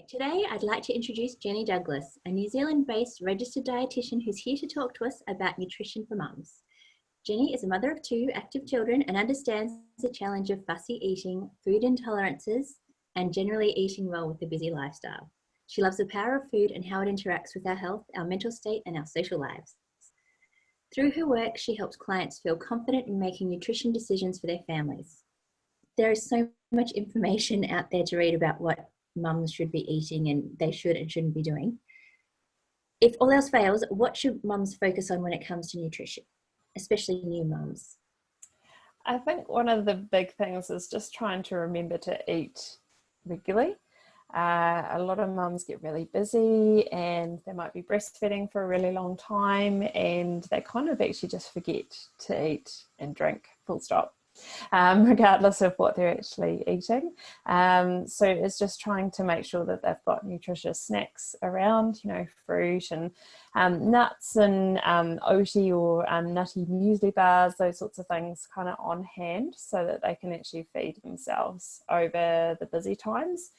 Today, I'd like to introduce Jenny Douglas, a New Zealand-based registered dietitian who's here to talk to us about nutrition for mums. Jenny is a mother of 2 active children and understands the challenge of fussy eating, food intolerances, and generally eating well with a busy lifestyle. She loves the power of food and how it interacts with our health, our mental state, and our social lives. Through her work, she helps clients feel confident in making nutrition decisions for their families. There is so much information out there to read about what mums should be eating and they should and shouldn't be doing. If all else fails, what should mums focus on when it comes to nutrition, especially new mums? I think one of the big things is just trying to remember to eat regularly. A lot of mums get really busy and they might be breastfeeding for a really long time and they kind of actually just forget to eat and drink, full stop. Regardless of what they're actually eating. So it's just trying to make sure that they've got nutritious snacks around, fruit and nuts and oaty or nutty muesli bars, those sorts of things kind of on hand so that they can actually feed themselves over the busy times.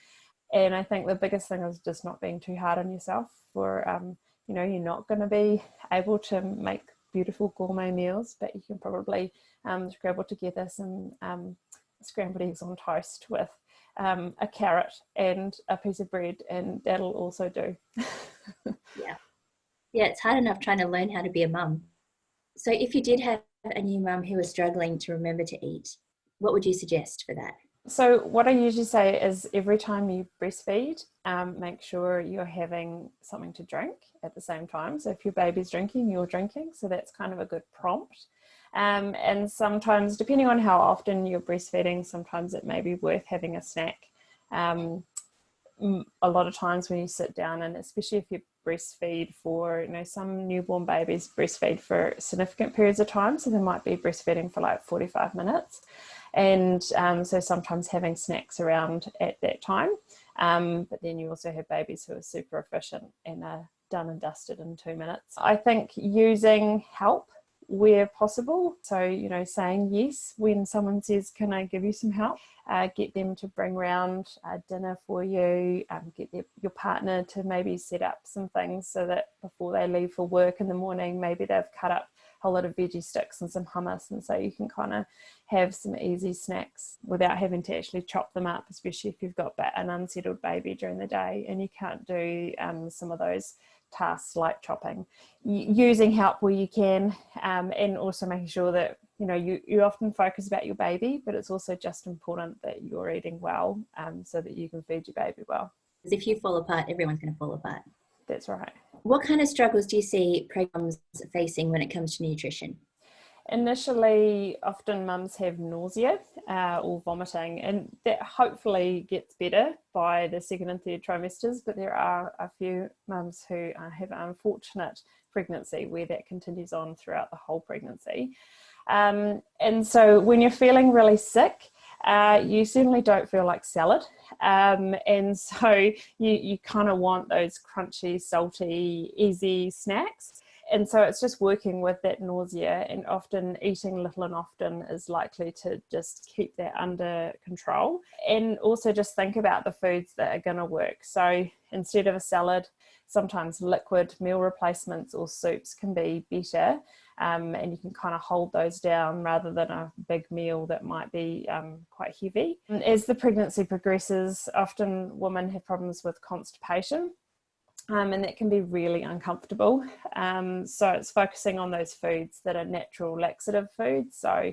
And I think the biggest thing is just not being too hard on yourself for, you're not going to be able to make beautiful gourmet meals, but you can probably scrabble together some scrambled eggs on toast with a carrot and a piece of bread, and that'll also do. Yeah, it's hard enough trying to learn how to be a mum. So if you did have a new mum who was struggling to remember to eat, what would you suggest for that? So what I usually say is every time you breastfeed, make sure you're having something to drink at the same time. So if your baby's drinking, you're drinking. So that's kind of a good prompt. And sometimes, depending on how often you're breastfeeding, sometimes it may be worth having a snack. A lot of times when you sit down, and especially if you breastfeed for, some newborn babies breastfeed for significant periods of time. So they might be breastfeeding for like 45 minutes. And so sometimes having snacks around at that time. But then you also have babies who are super efficient and are done and dusted in 2 minutes. I think using help where possible. So, saying yes when someone says, can I give you some help? Get them to bring around dinner for you, get your partner to maybe set up some things so that before they leave for work in the morning, maybe they've cut up a whole lot of veggie sticks and some hummus, and so you can kind of have some easy snacks without having to actually chop them up, especially if you've got an unsettled baby during the day and you can't do some of those tasks like chopping. Using help where you can, and also making sure that you often focus about your baby, but it's also just important that you're eating well, so that you can feed your baby well. Because if you fall apart, everyone's going to fall apart. That's right. What kind of struggles do you see pregnant mums facing when it comes to nutrition? Initially, often mums have nausea or vomiting, and that hopefully gets better by the 2nd and 3rd trimesters, but there are a few mums who have an unfortunate pregnancy where that continues on throughout the whole pregnancy. And so when you're feeling really sick, you certainly don't feel like salad. And so you kind of want those crunchy, salty, easy snacks. And so it's just working with that nausea, and often eating little and often is likely to just keep that under control. And also just think about the foods that are going to work. So instead of a salad, sometimes liquid meal replacements or soups can be better. And you can kind of hold those down rather than a big meal that might be quite heavy. And as the pregnancy progresses, often women have problems with constipation. And that can be really uncomfortable. So it's focusing on those foods that are natural laxative foods. So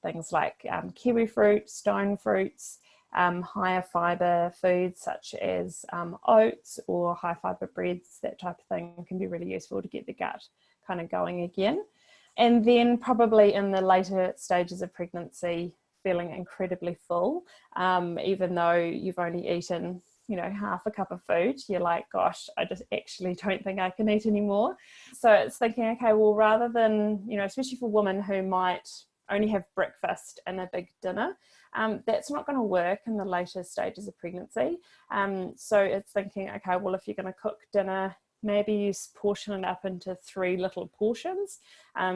things like kiwi fruit, stone fruits, higher fibre foods such as oats or high fibre breads, that type of thing can be really useful to get the gut kind of going again. And then probably in the later stages of pregnancy, feeling incredibly full, even though you've only eaten half a cup of food, you're like, gosh, I just actually don't think I can eat anymore. So it's thinking, okay, well, rather than, especially for women who might only have breakfast and a big dinner, that's not going to work in the later stages of pregnancy. So it's thinking, okay, well, if you're going to cook dinner, maybe you portion it up into 3 little portions,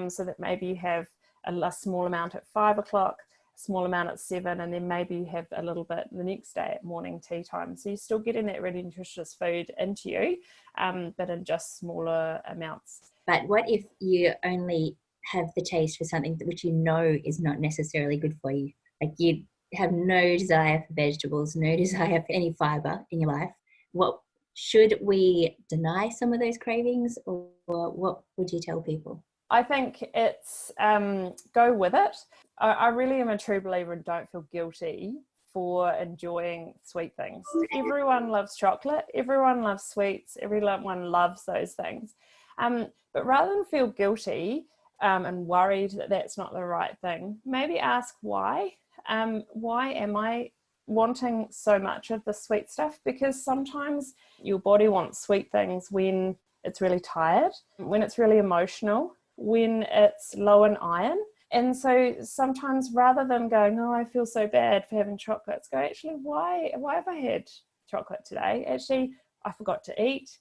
so that maybe you have a small amount at 5 o'clock, small amount at 7, and then maybe you have a little bit the next day at morning tea time. So you're still getting that really nutritious food into you, but in just smaller amounts. But what if you only have the taste for something which you know is not necessarily good for you? Like you have no desire for vegetables, no desire for any fiber in your life. What should we deny some of those cravings, or what would you tell people? I think it's go with it. I really am a true believer and don't feel guilty for enjoying sweet things. Everyone loves chocolate, everyone loves sweets, everyone loves those things. But rather than feel guilty and worried that that's not the right thing, maybe ask why. Why am I wanting so much of the sweet stuff? Because sometimes your body wants sweet things when it's really tired, when it's really emotional, when it's low in iron. And so sometimes rather than going, oh, I feel so bad for having chocolates, go, actually, why have I had chocolate today? Actually, I forgot to eat.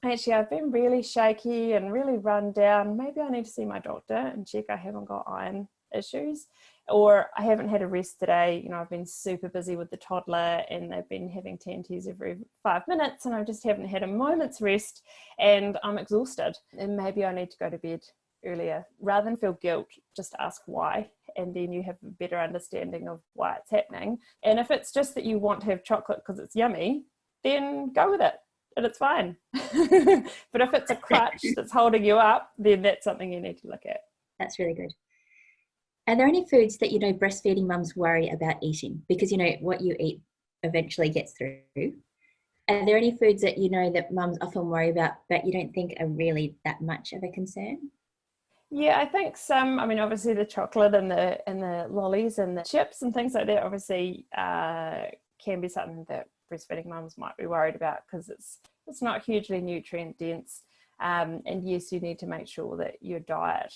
Actually, I've been really shaky and really run down. Maybe I need to see my doctor and check I haven't got iron issues. Or I haven't had a rest today. You know, I've been super busy with the toddler and they've been having TNTs every 5 minutes and I just haven't had a moment's rest and I'm exhausted. And maybe I need to go to bed earlier. Rather than feel guilt, just ask why, and then you have a better understanding of why it's happening. And if it's just that you want to have chocolate because it's yummy, then go with it and it's fine. But if it's a crutch that's holding you up, then that's something you need to look at. That's really good. Are there any foods that, you know, breastfeeding mums worry about eating? Because, you know, what you eat eventually gets through. Are there any foods that, you know, that mums often worry about, but you don't think are really that much of a concern? Yeah, I think some, I mean, obviously the chocolate and the lollies and the chips and things like that obviously can be something that breastfeeding mums might be worried about because it's not hugely nutrient dense. And yes, you need to make sure that your diet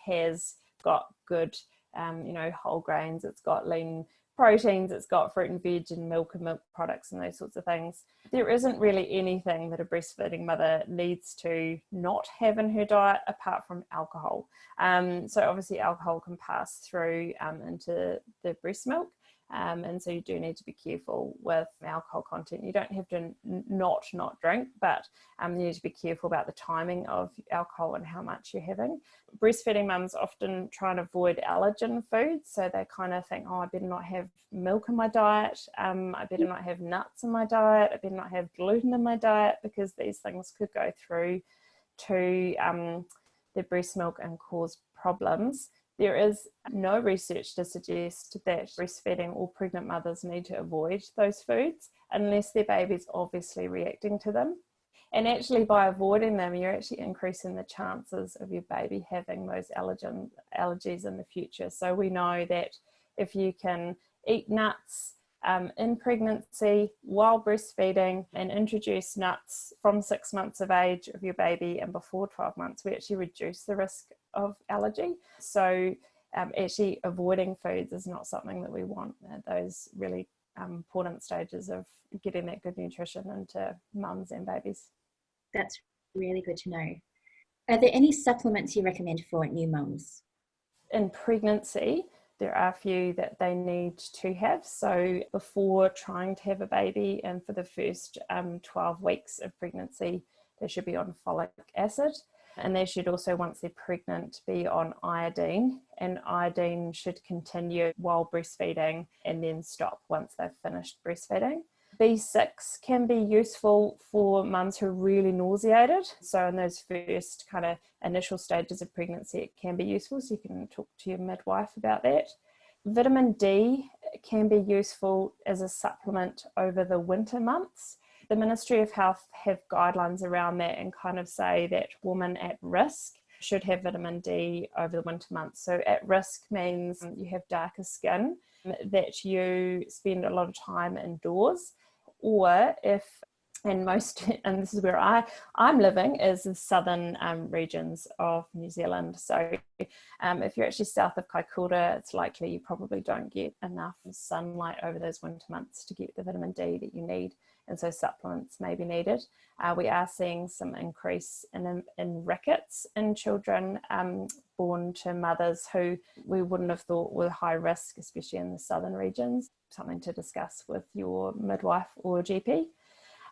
has got good, whole grains, it's got lean proteins, it's got fruit and veg and milk products and those sorts of things. There isn't really anything that a breastfeeding mother needs to not have in her diet apart from alcohol. So obviously alcohol can pass through into the breast milk. And so you do need to be careful with alcohol content. You don't have to not drink, but you need to be careful about the timing of alcohol and how much you're having. Breastfeeding mums often try and avoid allergen foods, so they kind of think, oh, I better not have milk in my diet, I better not have nuts in my diet, I better not have gluten in my diet, because these things could go through to the breast milk and cause problems. There is no research to suggest that breastfeeding or pregnant mothers need to avoid those foods unless their baby's obviously reacting to them. And actually by avoiding them, you're actually increasing the chances of your baby having those allergies in the future. So we know that if you can eat nuts in pregnancy while breastfeeding and introduce nuts from 6 months of age of your baby and before 12 months, we actually reduce the risk of allergy. So actually avoiding foods is not something that we want at those really important stages of getting that good nutrition into mums and babies. That's really good to know. Are there any supplements you recommend for new mums? In pregnancy, there are a few that they need to have. So before trying to have a baby and for the first 12 weeks of pregnancy, they should be on folic acid. And they should also, once they're pregnant, be on iodine. And iodine should continue while breastfeeding and then stop once they've finished breastfeeding. B6 can be useful for mums who are really nauseated. So in those first kind of initial stages of pregnancy, it can be useful. So you can talk to your midwife about that. Vitamin D can be useful as a supplement over the winter months. The Ministry of Health have guidelines around that and kind of say that women at risk should have vitamin D over the winter months. So at risk means you have darker skin, that you spend a lot of time indoors, or if, and this is where I'm living, is the southern regions of New Zealand. So if you're actually south of Kaikoura, it's likely you probably don't get enough sunlight over those winter months to get the vitamin D that you need. and so supplements may be needed. We are seeing some increase in rickets in children born to mothers who we wouldn't have thought were high risk, especially in the southern regions. Something to discuss with your midwife or GP.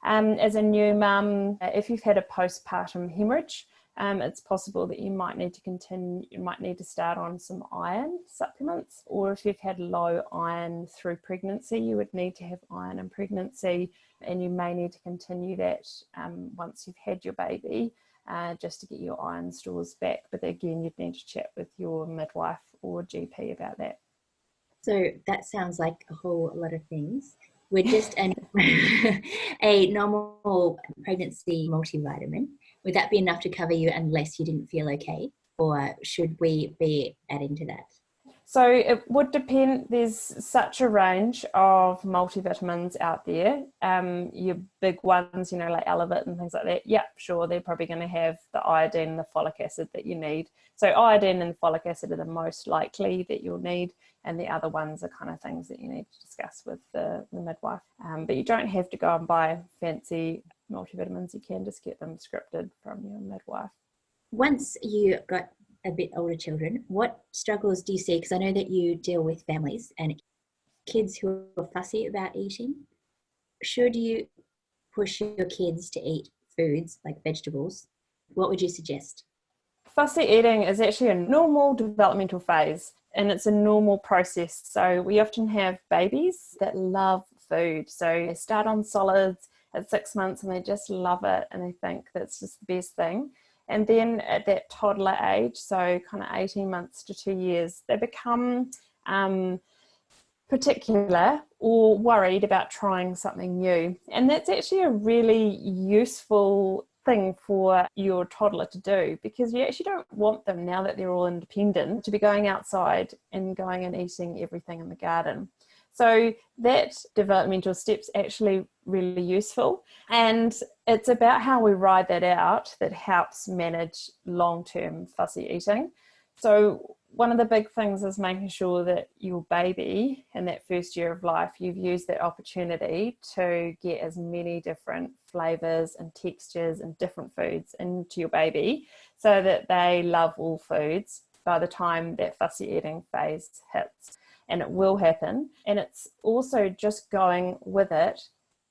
As a new mum, if you've had a postpartum hemorrhage, it's possible that you might need to start on some iron supplements, or if you've had low iron through pregnancy, you would need to have iron in pregnancy, and you may need to continue that once you've had your baby, just to get your iron stores back. But again, you'd need to chat with your midwife or GP about that. So that sounds like a whole lot of things. We're just a normal pregnancy multivitamin. Would that be enough to cover you unless you didn't feel okay? Or should we be adding to that? So it would depend. There's such a range of multivitamins out there. Your big ones, like Elevit and things like that. Yeah, sure, they're probably going to have the iodine and the folic acid that you need. So iodine and folic acid are the most likely that you'll need, and the other ones are kind of things that you need to discuss with the midwife. But you don't have to go and buy fancy multivitamins. You can just get them scripted from your midwife. Once you got a bit older children, what struggles do you see? Because I know that you deal with families and kids who are fussy about eating. Should you push your kids to eat foods like vegetables? What would you suggest? Fussy eating is actually a normal developmental phase, and it's a normal process. So we often have babies that love food. So they start on solids at 6 months and they just love it, and they think that's just the best thing. And then at that toddler age, so kind of 18 months to 2 years, they become particular or worried about trying something new. And that's actually a really useful thing for your toddler to do, because you actually don't want them, now that they're all independent, to be going outside and going and eating everything in the garden. So that developmental step's actually really useful, and it's about how we ride that out that helps manage long-term fussy eating. So one of the big things is making sure that your baby in that first year of life, you've used that opportunity to get as many different flavors and textures and different foods into your baby so that they love all foods by the time that fussy eating phase hits. And it will happen. And it's also just going with it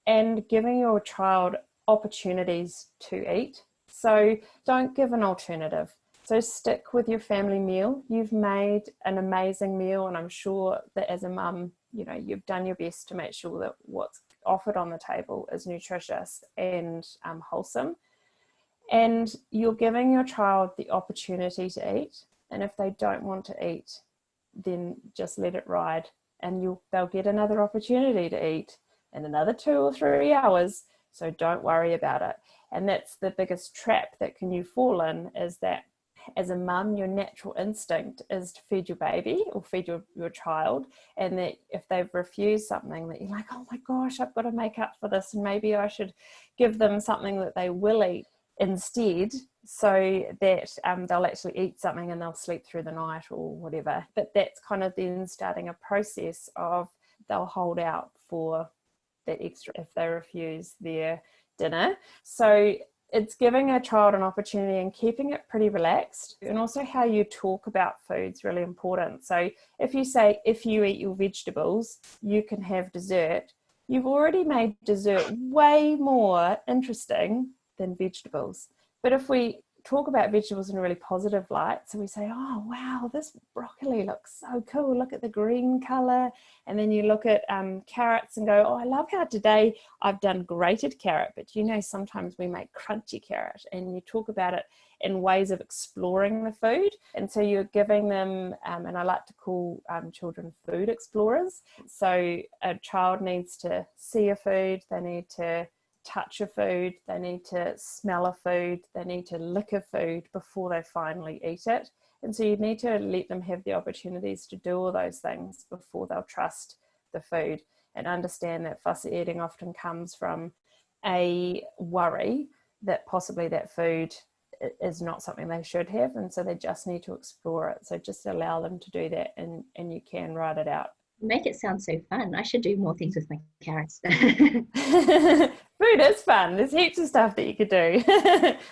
and giving your child opportunities to eat. So don't give an alternative. So stick with your family meal. You've made an amazing meal, and I'm sure that as a mum, you've done your best to make sure that what's offered on the table is nutritious and wholesome. And you're giving your child the opportunity to eat. And if they don't want to eat, then just let it ride, and they'll get another opportunity to eat in another 2 or 3 hours. So don't worry about it. And that's the biggest trap that you fall in, is that as a mum, your natural instinct is to feed your baby or feed your child, and that if they've refused something, that you're like, oh my gosh, I've got to make up for this, and maybe I should give them something that they will eat instead, so that they'll actually eat something and they'll sleep through the night or whatever. But that's kind of then starting a process of they'll hold out for that extra if they refuse their dinner. So it's giving a child an opportunity and keeping it pretty relaxed. And also how you talk about food's really important. So if you say, if you eat your vegetables, you can have dessert, you've already made dessert way more interesting than vegetables. But if we talk about vegetables in a really positive light, so we say, oh wow, this broccoli looks so cool, look at the green color, and then you look at carrots and go, oh, I love how today I've done grated carrot, but sometimes we make crunchy carrot, and you talk about it in ways of exploring the food. And so you're giving them, and I like to call children food explorers. So a child needs to see a food, they need to touch a food, they need to smell a food, they need to lick a food before they finally eat it. And so you need to let them have the opportunities to do all those things before they'll trust the food, and understand that fussy eating often comes from a worry that possibly that food is not something they should have, and so they just need to explore it. So just allow them to do that, and you can ride it out You make it sound so fun. I should do more things with my carrots. Food is fun. There's heaps of stuff that you could do.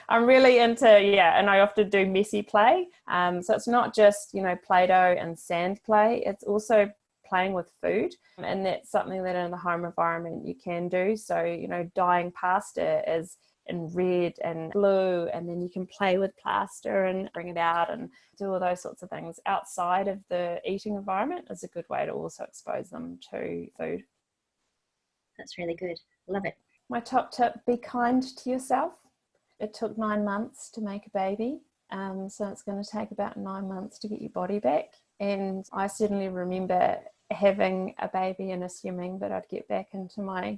I'm really into, yeah, and I often do messy play. So it's not just, Play-Doh and sand play. It's also playing with food. And that's something that in the home environment you can do. So, dyeing pasta is in red and blue, and then you can play with plaster and bring it out and do all those sorts of things outside of the eating environment is a good way to also expose them to food. That's really good. Love it. My top tip, be kind to yourself. It took 9 months to make a baby. So it's going to take about 9 months to get your body back. And I certainly remember having a baby and assuming that I'd get back into my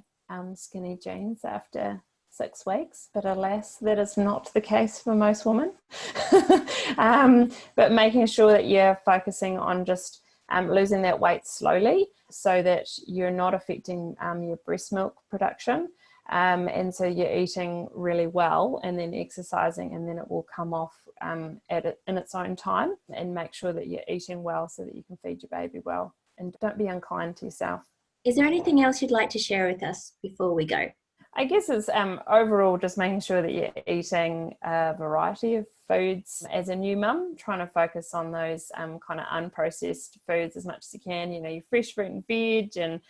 skinny jeans after 6 weeks, but alas, that is not the case for most women. But making sure that you're focusing on just losing that weight slowly so that you're not affecting your breast milk production. And so you're eating really well and then exercising, and then it will come off in its own time. And make sure that you're eating well so that you can feed your baby well, and don't be unkind to yourself. Is there anything else you'd like to share with us before we go? I guess it's overall just making sure that you're eating a variety of foods as a new mum, trying to focus on those kind of unprocessed foods as much as you can, your fresh fruit and veg and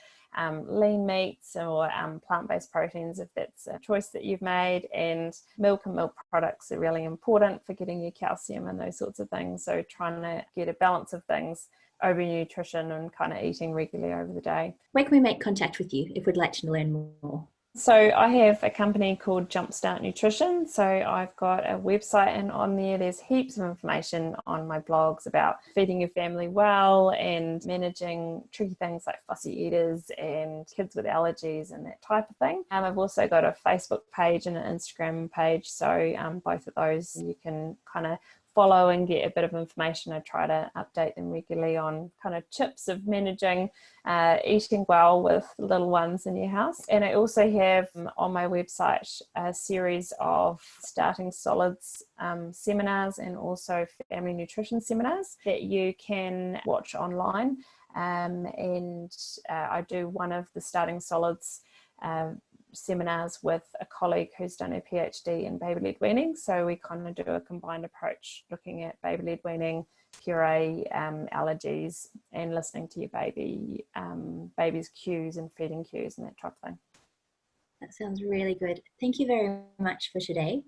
lean meats or plant-based proteins if that's a choice that you've made, and milk and milk products are really important for getting your calcium and those sorts of things. So trying to get a balance of things over nutrition and kind of eating regularly over the day. Where can we make contact with you if we'd like to learn more? So I have a company called Jumpstart Nutrition. So I've got a website, and on there there's heaps of information on my blogs about feeding your family well and managing tricky things like fussy eaters and kids with allergies and that type of thing. I've also got a Facebook page and an Instagram page. So both of those you can kind of follow and get a bit of information. I try to update them regularly on kind of tips of managing eating well with little ones in your house. And I also have on my website a series of starting solids seminars and also family nutrition seminars that you can watch online. And I do one of the starting solids seminars with a colleague who's done a PhD in baby-led weaning. So we kind of do a combined approach looking at baby-led weaning, puree, allergies, and listening to your baby's cues and feeding cues and that type of thing. That sounds really good. Thank you very much for today.